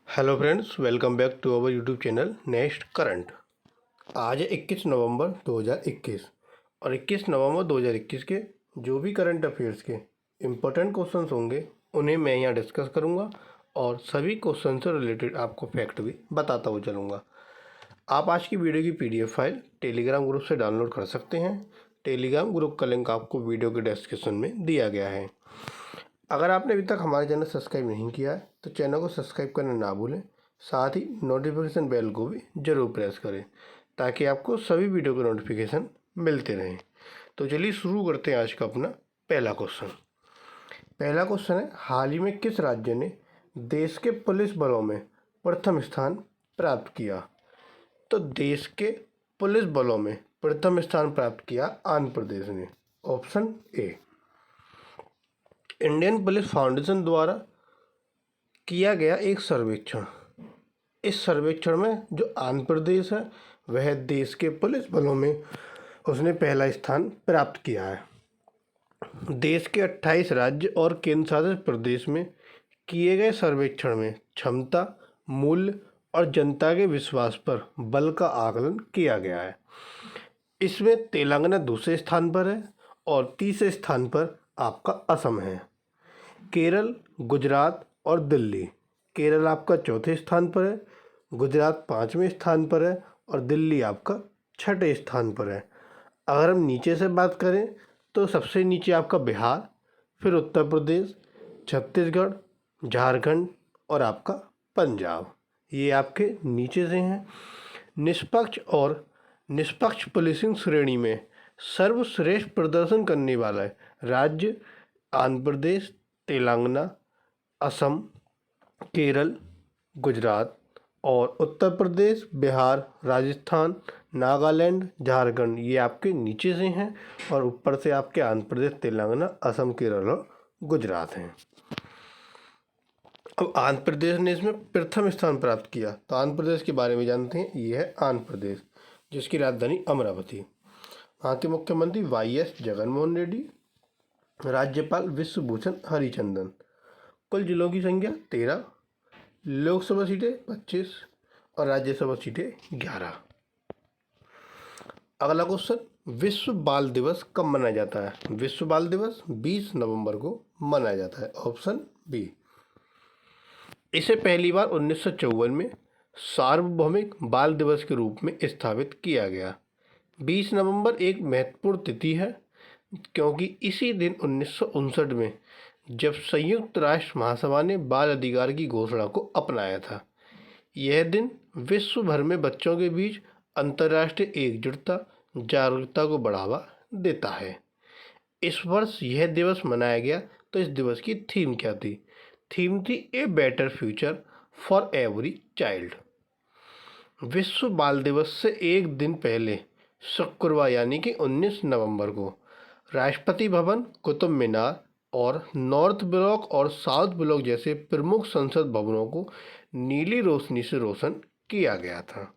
Hello friends, welcome back to our YouTube channel next current. आज है 21 नवंबर 2021 और 21 नवंबर 2021 के जो भी करंट अफेयर्स के इम्पोर्टेंट क्वेश्चंस होंगे उन्हें मैं यहाँ डिस्कस करूँगा और सभी क्वेश्चन से रिलेटेड आपको फैक्ट भी बताता हुआ चलूँगा। आप आज की वीडियो की PDF फाइल टेलीग्राम ग्रुप से डाउनलोड कर सकते हैं। टेलीग्राम ग्रुप का लिंक आपको वीडियो के डिस्क्रिप्शन में दिया गया है। अगर आपने अभी तक हमारे चैनल सब्सक्राइब नहीं किया है तो चैनल को सब्सक्राइब करना ना भूलें, साथ ही नोटिफिकेशन बेल को भी ज़रूर प्रेस करें ताकि आपको सभी वीडियो के नोटिफिकेशन मिलते रहें। तो चलिए शुरू करते हैं आज का अपना पहला क्वेश्चन। पहला क्वेश्चन है, हाल ही में किस राज्य ने देश के पुलिस बलों में प्रथम स्थान प्राप्त किया? तो देश के पुलिस बलों में प्रथम स्थान प्राप्त किया आंध्र प्रदेश ने। Option A. Indian police foundation द्वारा किया गया एक सर्वेक्षण, इस सर्वेक्षण में जो आंध्र प्रदेश है वह देश के पुलिस बलों में उसने पहला स्थान प्राप्त किया है। देश के 28 राज्य और केंद्र शासित प्रदेश में किए गए सर्वेक्षण में क्षमता, मूल्य और जनता के विश्वास पर बल का आकलन किया गया है। इसमें तेलंगाना दूसरे स्थान पर है और तीसरे स्थान पर आपका असम है। केरल, गुजरात और दिल्ली। केरल आपका चौथे स्थान पर है, गुजरात 5वें स्थान पर है और दिल्ली आपका 6ठे स्थान पर है। अगर हम नीचे से बात करें तो सबसे नीचे आपका बिहार, फिर उत्तर प्रदेश, छत्तीसगढ़, झारखंड और आपका पंजाब, ये आपके नीचे से हैं। निष्पक्ष पुलिसिंग श्रेणी में सर्वश्रेष्ठ प्रदर्शन करने वाला राज्य आंध्र प्रदेश, तेलंगाना, असम, केरल, गुजरात और उत्तर प्रदेश, बिहार, राजस्थान, नागालैंड, झारखंड, ये आपके नीचे से हैं और ऊपर से आपके आंध्र प्रदेश, तेलंगाना, असम, केरल और गुजरात हैं। अब आंध्र प्रदेश ने इसमें प्रथम स्थान प्राप्त किया, तो आंध्र प्रदेश के बारे में जानते हैं। ये है आंध्र प्रदेश, जिसकी राजधानी अमरावती। वहाँ के मुख्यमंत्री YS जगनमोहन रेड्डी, राज्यपाल विश्वभूषण हरिचंदन। कुल जिलों की संख्या 13, लोकसभा सीटें 25 और राज्यसभा सीटें 11। अगला क्वेश्चन, विश्व बाल दिवस कब मनाया जाता है? विश्व बाल दिवस 20 नवंबर को मनाया जाता है। Option B. इसे पहली बार 1954 में सार्वभौमिक बाल दिवस के रूप में स्थापित किया गया। 20 नवंबर एक महत्वपूर्ण तिथि है क्योंकि इसी दिन 1959 में जब संयुक्त राष्ट्र महासभा ने बाल अधिकार की घोषणा को अपनाया था। यह दिन विश्व भर में बच्चों के बीच अंतर्राष्ट्रीय एकजुटता, जागरूकता को बढ़ावा देता है। इस वर्ष यह दिवस मनाया गया, तो इस दिवस की थीम क्या थी? थीम थी a better future for every child. विश्व बाल दिवस से एक दिन पहले शुक्रवार यानी कि 19 नवंबर को राष्ट्रपति भवन, कुतुब मीनार और नॉर्थ ब्लॉक और साउथ ब्लॉक जैसे प्रमुख संसद भवनों को नीली रोशनी से रोशन किया गया था।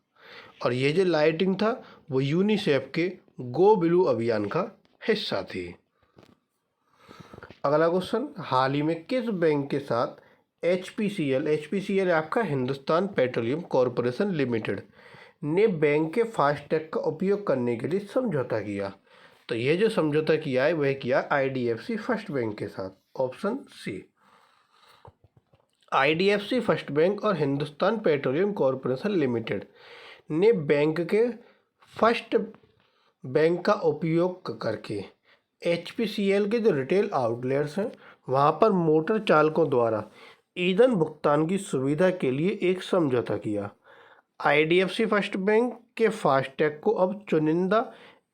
और ये जो लाइटिंग था वो यूनिसेफ के गो ब्लू अभियान का हिस्सा थी। अगला क्वेश्चन, हाल ही में किस बैंक के साथ HPCL आपका हिंदुस्तान पेट्रोलियम कॉरपोरेशन लिमिटेड ने बैंक के फास्टैग का उपयोग करने के लिए समझौता किया? तो ये जो समझौता किया है वह किया IDFC फर्स्ट बैंक के साथ। Option C. IDFC first bank और हिंदुस्तान पेट्रोलियम कॉरपोरेशन लिमिटेड ने बैंक के फर्स्ट बैंक का उपयोग करके HPCL के जो रिटेल आउटलेट्स हैं वहाँ पर मोटर चालकों द्वारा ईंधन भुगतान की सुविधा के लिए एक समझौता किया। IDFC फर्स्ट बैंक के फास्टैग को अब चुनिंदा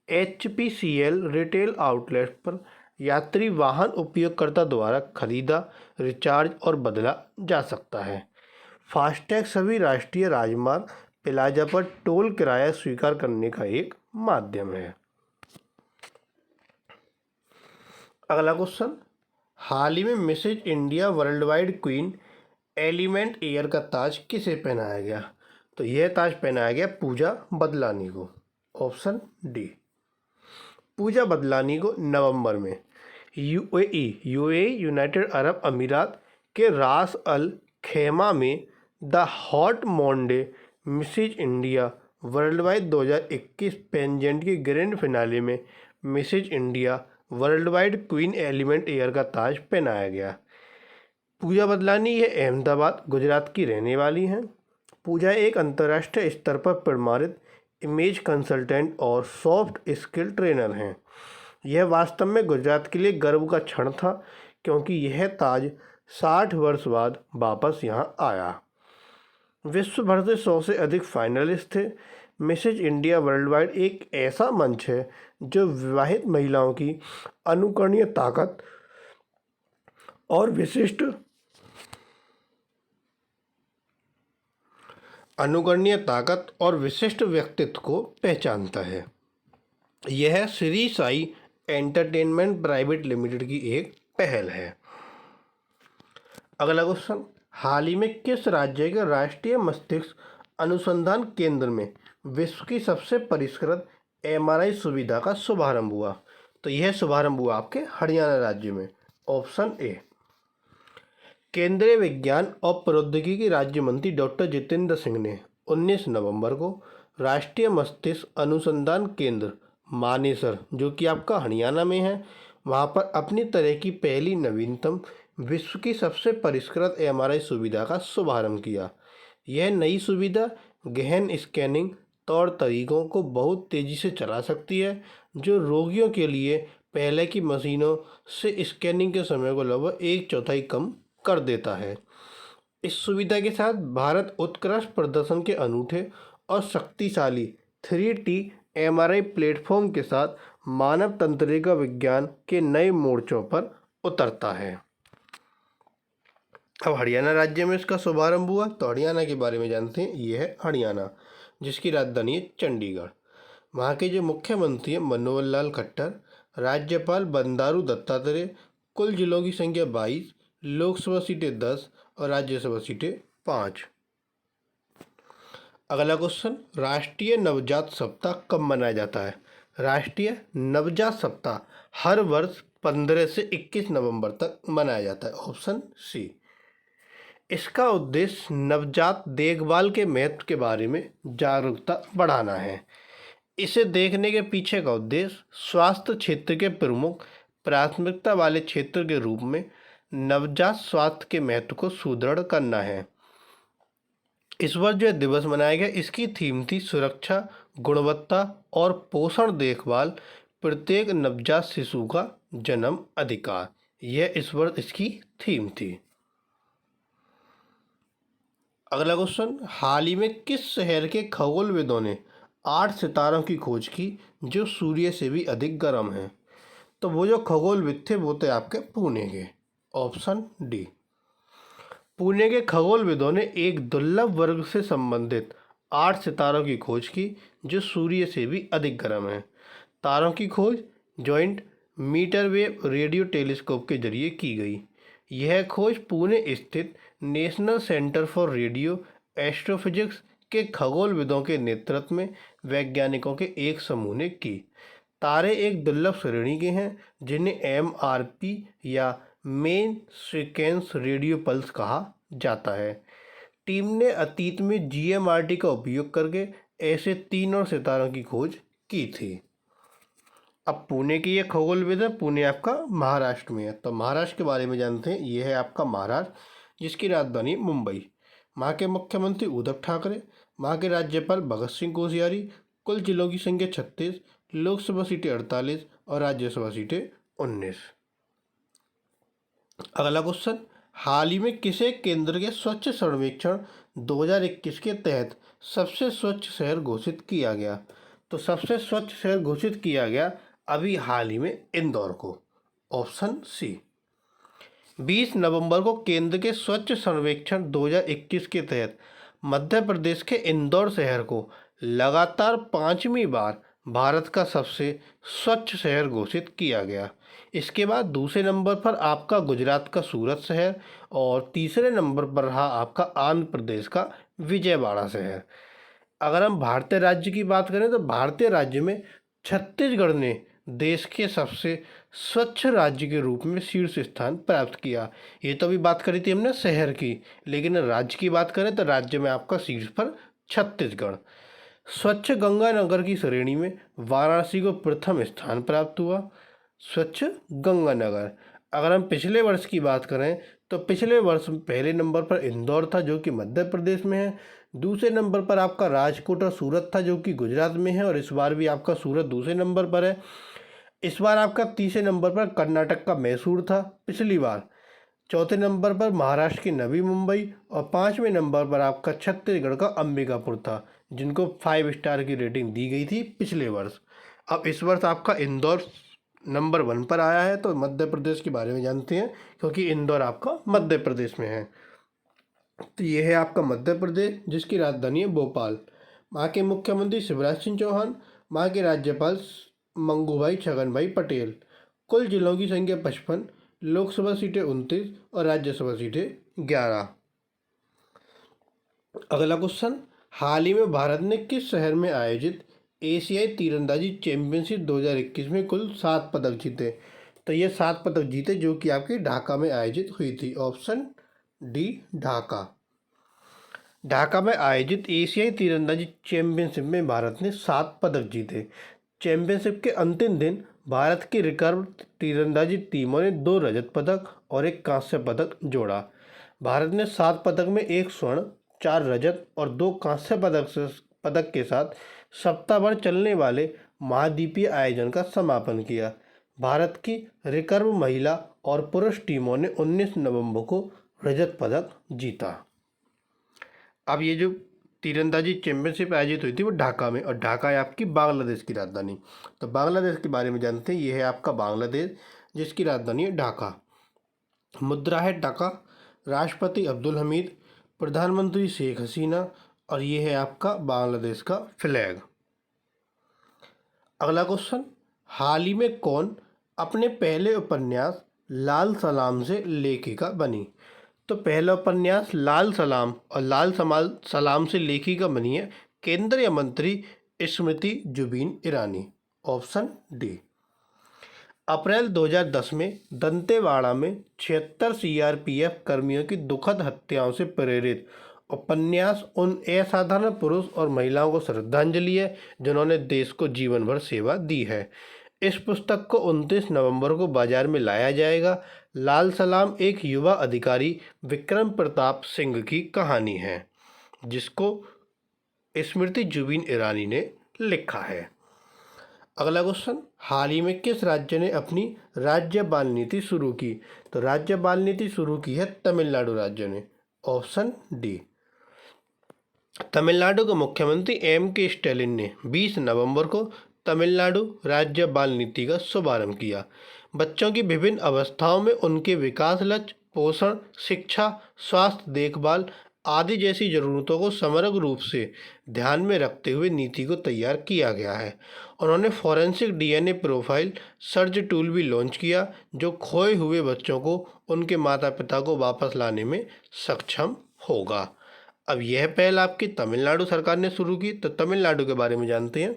HPCL रिटेल आउटलेट पर यात्री वाहन उपयोगकर्ता द्वारा खरीदा, रिचार्ज और बदला जा सकता है। फास्टैग सभी राष्ट्रीय राजमार्ग प्लाजा पर टोल किराया स्वीकार करने का एक माध्यम है। अगला क्वेश्चन, हाल ही में Mrs India world wide queen element air का ताज किसे पहनाया गया? तो यह ताज पहनाया गया पूजा बदलानी को। Option D. पूजा बदलानी को नवंबर में यूएई यूनाइटेड अरब अमीरात के रास अल खैमा में the haute monde Mrs India world wide 2021 pageant के ग्रैंड फिनाले में Mrs India world wide queen element air का ताज पहनाया गया। पूजा बदलानी ये अहमदाबाद गुजरात की रहने वाली हैं। पूजा एक अंतर्राष्ट्रीय स्तर पर प्रमाणित इमेज कंसल्टेंट और सॉफ्ट स्किल ट्रेनर हैं। यह वास्तव में गुजरात के लिए गर्व का क्षण था, क्योंकि यह ताज 60 वर्ष बाद वापस यहाँ आया। विश्व भर से 100 से अधिक फाइनलिस्ट थे। मिसेज इंडिया वर्ल्ड वाइड एक ऐसा मंच है जो विवाहित महिलाओं की अनुकरणीय ताकत और विशिष्ट व्यक्तित्व को पहचानता है। यह Shri Sai entertainment private limited की एक पहल है। अगला क्वेश्चन, हाल ही में किस राज्य के राष्ट्रीय मस्तिष्क अनुसंधान केंद्र में विश्व की सबसे परिष्कृत एमआरआई सुविधा का शुभारंभ हुआ? तो यह शुभारंभ हुआ आपके हरियाणा राज्य में। Option A. केंद्रीय विज्ञान और प्रौद्योगिकी राज्य मंत्री डॉक्टर जितेंद्र सिंह ने 19 नवंबर को राष्ट्रीय मस्तिष्क अनुसंधान केंद्र मानेसर, जो कि आपका हरियाणा में है, वहाँ पर अपनी तरह की पहली नवीनतम विश्व की सबसे परिष्कृत एमआरआई सुविधा का शुभारंभ किया। यह नई सुविधा गहन स्कैनिंग तौर तरीकों को बहुत तेज़ी से चला सकती है, जो रोगियों के लिए पहले की मशीनों से स्कैनिंग के समय को लगभग 1/4 कम कर देता है। इस सुविधा के साथ भारत उत्कृष्ट प्रदर्शन के अनूठे और शक्तिशाली 3D एमआरआई प्लेटफॉर्म के साथ मानव तंत्रिका विज्ञान के नए मोर्चों पर उतरता है। अब हरियाणा राज्य में इसका शुभारंभ हुआ, तो हरियाणा के बारे में जानते हैं। ये है हरियाणा, जिसकी राजधानी है चंडीगढ़। वहाँ के जो मुख्यमंत्री हैं मनोहर लाल खट्टर, राज्यपाल बंडारू दत्तात्रेय। कुल जिलों की संख्या 22, लोकसभा सीटें 10 और राज्यसभा सीटें 5। अगला क्वेश्चन, राष्ट्रीय नवजात सप्ताह कब मनाया जाता है? राष्ट्रीय नवजात सप्ताह हर वर्ष 15 से 21 नवंबर तक मनाया जाता है। Option C. इसका उद्देश्य नवजात देखभाल के महत्व के बारे में जागरूकता बढ़ाना है। इसे देखने के पीछे का उद्देश्य स्वास्थ्य क्षेत्र के प्रमुख प्राथमिकता वाले क्षेत्र के रूप में नवजात स्वास्थ्य के महत्व को सुदृढ़ करना है। इस वर्ष जो दिवस मनाया गया, इसकी थीम थी सुरक्षा, गुणवत्ता और पोषण देखभाल, प्रत्येक नवजात शिशु का जन्म अधिकार। यह इस वर्ष इसकी थीम थी। अगला क्वेश्चन, हाल ही में किस शहर के खगोलविदों ने 8 सितारों की खोज की जो सूर्य से भी अधिक गर्म हैं? तो वो जो खगोलविद थे वो थे आपके पुणे के। Option D. पुणे के खगोलविदों ने एक दुर्लभ वर्ग से संबंधित 8 सितारों की खोज की जो सूर्य से भी अधिक गर्म हैं। तारों की खोज जॉइंट मीटरवेव रेडियो टेलीस्कोप के जरिए की गई। यह खोज पुणे स्थित national centre for radio astrophysics के खगोलविदों के नेतृत्व में वैज्ञानिकों के एक समूह ने की। तारे एक दुर्लभ श्रेणी के हैं जिन्हें MRP या मेन सीक्वेंस रेडियो पल्स कहा जाता है। टीम ने अतीत में GMRT का उपयोग करके ऐसे 3 और सितारों की खोज की थी। अब पुणे की ये खगोलविद है, पुणे आपका महाराष्ट्र में है। तो महाराष्ट्र के बारे में जानते हैं। ये है आपका महाराष्ट्र, जिसकी राजधानी मुंबई। वहाँ के मुख्यमंत्री उद्धव ठाकरे, वहाँ के राज्यपाल भगत सिंह कोश्यारी। कुल जिलों की संख्या 36, लोकसभा सीटें 48 और राज्यसभा सीटें 19। अगला क्वेश्चन, हाल ही में किसे केंद्र के स्वच्छ सर्वेक्षण 2021 के तहत सबसे स्वच्छ शहर घोषित किया गया? तो सबसे स्वच्छ शहर घोषित किया गया अभी हाल ही में इंदौर को। Option C. 20 नवंबर को केंद्र के स्वच्छ सर्वेक्षण 2021 के तहत मध्य प्रदेश के इंदौर शहर को लगातार 5वीं बार भारत का सबसे स्वच्छ शहर घोषित किया गया। इसके बाद दूसरे नंबर पर आपका गुजरात का सूरत शहर और तीसरे नंबर पर रहा आपका आंध्र प्रदेश का विजयवाड़ा शहर। अगर हम भारतीय राज्य की बात करें तो भारतीय राज्य में छत्तीसगढ़ ने देश के सबसे स्वच्छ राज्य के रूप में शीर्ष स्थान प्राप्त किया। ये तो अभी बात करी थी हमने शहर की, लेकिन राज्य की बात करें तो राज्य में आपका शीर्ष पर छत्तीसगढ़। स्वच्छ गंगा नगर की श्रेणी में वाराणसी को प्रथम स्थान प्राप्त हुआ। स्वच्छ गंगा नगर। अगर हम पिछले वर्ष की बात करें तो पिछले वर्ष पहले नंबर पर इंदौर था जो कि मध्य प्रदेश में है। दूसरे नंबर पर आपका राजकोट और सूरत था जो कि गुजरात में है, और इस बार भी आपका सूरत दूसरे नंबर पर है। इस बार आपका तीसरे नंबर पर कर्नाटक का मैसूर था पिछली बार। चौथे नंबर पर महाराष्ट्र की नवी मुंबई, और पाँचवें नंबर पर आपका छत्तीसगढ़ का अंबिकापुर था, जिनको 5 स्टार की रेटिंग दी गई थी पिछले वर्ष। अब इस वर्ष आपका इंदौर नंबर 1 पर आया है। तो मध्य प्रदेश के बारे में जानते हैं, क्योंकि इंदौर आपका मध्य प्रदेश में है। तो ये है आपका मध्य प्रदेश, जिसकी राजधानी है भोपाल। वहाँ के मुख्यमंत्री शिवराज सिंह चौहान, वहाँ के राज्यपाल मंगूभाई छगनभाई पटेल। कुल जिलों की संख्या 55, लोकसभा सीटें 29 और राज्यसभा सीटें 11। अगला क्वेश्चन, हाल ही में भारत ने किस शहर में आयोजित एशियाई तीरंदाजी चैंपियनशिप 2021 में कुल 7 पदक जीते? तो ये 7 पदक जीते जो कि आपके ढाका में आयोजित हुई थी। Option D Dhaka. ढाका में आयोजित एशियाई तीरंदाजी चैंपियनशिप में भारत ने 7 पदक जीते। चैंपियनशिप के अंतिम दिन भारत की रिकर्व तीरंदाजी टीमों ने 2 रजत पदक और 1 कांस्य पदक जोड़ा। भारत ने 7 पदक में 1 स्वर्ण, 4 रजत और 2 कांस्य पदक के साथ सप्ताह भर चलने वाले महाद्वीपीय आयोजन का समापन किया। भारत की रिकर्व महिला और पुरुष टीमों ने 19 नवंबर को रजत पदक जीता। अब ये जो तीरंदाजी चैंपियनशिप आयोजित हुई थी वो ढाका में, और ढाका है आपकी बांग्लादेश की राजधानी। तो बांग्लादेश के बारे में जानते हैं। ये है आपका बांग्लादेश, जिसकी राजधानी है ढाका। मुद्रा है टका। राष्ट्रपति अब्दुल हमीद, प्रधानमंत्री शेख हसीना, और ये है आपका बांग्लादेश का फ्लैग। अगला क्वेश्चन, हाल ही में कौन अपने पहले उपन्यास लाल सलाम से लेखिका बनी? तो पहला उपन्यास लाल सलाम और सलाम से लेखिका बनी है केंद्रीय मंत्री Smriti Zubin Irani. Option D. April 2010 में दंतेवाड़ा में 76 सीआरपीएफ कर्मियों की दुखद हत्याओं से प्रेरित उपन्यास उन असाधारण पुरुष और महिलाओं को श्रद्धांजलि है जिन्होंने देश को जीवन भर सेवा दी है। इस पुस्तक को 29 नवंबर को बाजार में लाया जाएगा। लाल सलाम एक युवा अधिकारी विक्रम प्रताप सिंह की कहानी है, जिसको स्मृति जुबिन ईरानी ने लिखा है। अगला क्वेश्चन, हाल ही में किस राज्य ने अपनी राज्य बाल नीति शुरू की? तो राज्य बाल नीति शुरू की है तमिलनाडु राज्य ने। Option D. तमिलनाडु के मुख्यमंत्री M.K. स्टैलिन ने 20 नवंबर को तमिलनाडु राज्य बाल नीति का शुभारंभ किया। बच्चों की विभिन्न अवस्थाओं में उनके विकास लक्ष्य, पोषण, शिक्षा, स्वास्थ्य देखभाल आदि जैसी ज़रूरतों को समग्र रूप से ध्यान में रखते हुए नीति को तैयार किया गया है। उन्होंने forensic DNA profile search tool भी लॉन्च किया, जो खोए हुए बच्चों को उनके माता पिता को वापस लाने में सक्षम होगा। अब यह पहल आपकी तमिलनाडु सरकार ने शुरू की। तो तमिलनाडु के बारे में जानते हैं।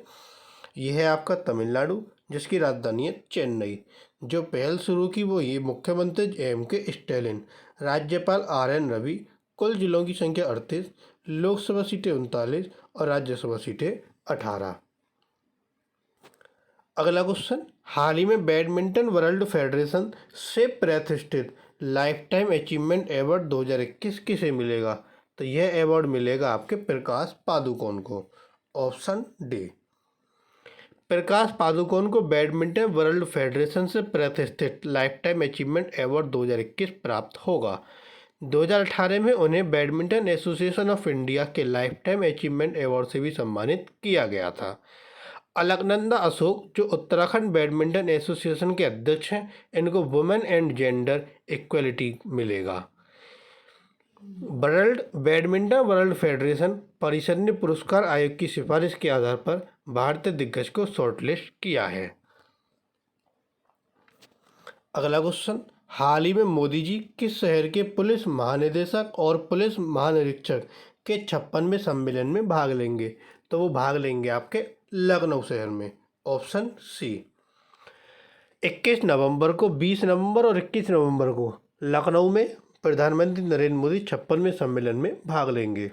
यह है आपका तमिलनाडु, जिसकी राजधानी है चेन्नई। जो पहल शुरू की वो ये मुख्यमंत्री M.K. स्टैलिन, राज्यपाल R.N. रवि। कुल जिलों की संख्या 38, लोकसभा सीटें 39 और राज्यसभा सीटें 18। अगला क्वेश्चन, हाल ही में बैडमिंटन वर्ल्ड फेडरेशन से प्रतिष्ठित लाइफ टाइम अचीवमेंट अवार्ड 2021 किसे मिलेगा? तो यह अवार्ड मिलेगा आपके प्रकाश पादुकोण को। Option D. प्रकाश पादुकोण को बैडमिंटन वर्ल्ड फेडरेशन से प्रतिष्ठित लाइफ टाइम अचीवमेंट अवार्ड 2021 प्राप्त होगा। 2018 में उन्हें बैडमिंटन एसोसिएशन ऑफ इंडिया के लाइफ टाइम अचीवमेंट अवार्ड से भी सम्मानित किया गया था। अलकनंदा अशोक, जो उत्तराखंड बैडमिंटन एसोसिएशन के अध्यक्ष हैं, इनको वुमेन एंड जेंडर इक्वलिटी मिलेगा। बैडमिंटन वर्ल्ड फेडरेशन परिषद ने पुरस्कार आयोग की सिफारिश के आधार पर भारतीय दिग्गज को शॉर्टलिस्ट किया है। अगला क्वेश्चन, हाल ही में मोदी जी किस शहर के पुलिस महानिदेशक और पुलिस महानिरीक्षक के 56वें सम्मेलन में भाग लेंगे? तो वो भाग लेंगे आपके लखनऊ शहर में। Option C. 21 नवंबर को, 20 नवंबर और 21 नवंबर को लखनऊ में प्रधानमंत्री नरेंद्र मोदी 56वें सम्मेलन में भाग लेंगे।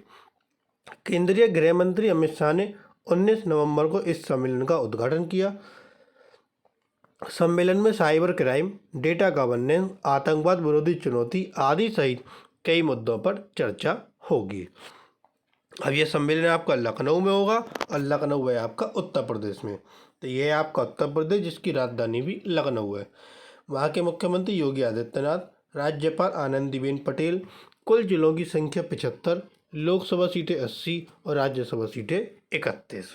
केंद्रीय गृह मंत्री अमित शाह ने 19 नवंबर को इस सम्मेलन का उद्घाटन किया। सम्मेलन में साइबर क्राइम, डेटा गवर्नेंस, आतंकवाद विरोधी चुनौती आदि सहित कई मुद्दों पर चर्चा होगी। अब यह सम्मेलन आपका लखनऊ में होगा और लखनऊ है आपका उत्तर प्रदेश में। तो यह है आपका उत्तर प्रदेश, जिसकी राजधानी भी लखनऊ है। वहाँ के मुख्यमंत्री योगी आदित्यनाथ, राज्यपाल आनंदीबेन पटेल। कुल जिलों की संख्या 75, लोकसभा सीटें 80 और राज्यसभा सीटें 31।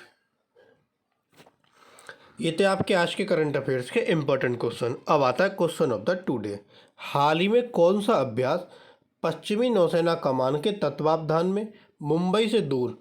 ये थे आपके आज के करंट अफेयर्स के इम्पोर्टेंट क्वेश्चन। अब आता है क्वेश्चन ऑफ द टुडे। हाल ही में कौन सा अभ्यास पश्चिमी नौसेना कमान के तत्वावधान में मुंबई से दूर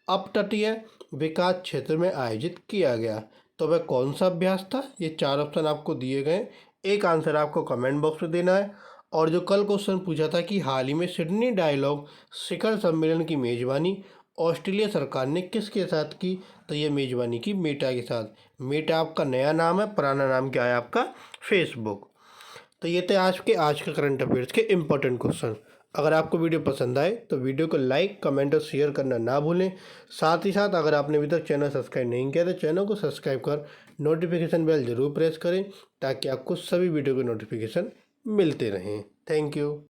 अपतटीय विकास क्षेत्र में आयोजित किया गया? तो वह कौन सा अभ्यास था? ये 4 ऑप्शन आपको दिए गए। एक आंसर आपको कमेंट बॉक्स में देना है। और जो कल क्वेश्चन पूछा था कि हाल ही में सिडनी डायलॉग शिखर सम्मेलन की मेजबानी ऑस्ट्रेलिया सरकार ने किसके साथ की? तो ये मेजबानी की मेटा के साथ। मेटा आपका नया नाम है, पुराना नाम क्या है आपका? फेसबुक। तो ये थे आज के करंट अफेयर्स के इम्पोर्टेंट क्वेश्चन। अगर आपको वीडियो पसंद आए तो वीडियो को लाइक, कमेंट और शेयर करना ना भूलें। साथ ही साथ अगर आपने अभी तक चैनल सब्सक्राइब नहीं किया तो चैनल को सब्सक्राइब कर नोटिफिकेशन बेल जरूर प्रेस करें, ताकि आपको सभी वीडियो के नोटिफिकेशन मिलते रहें। Thank you.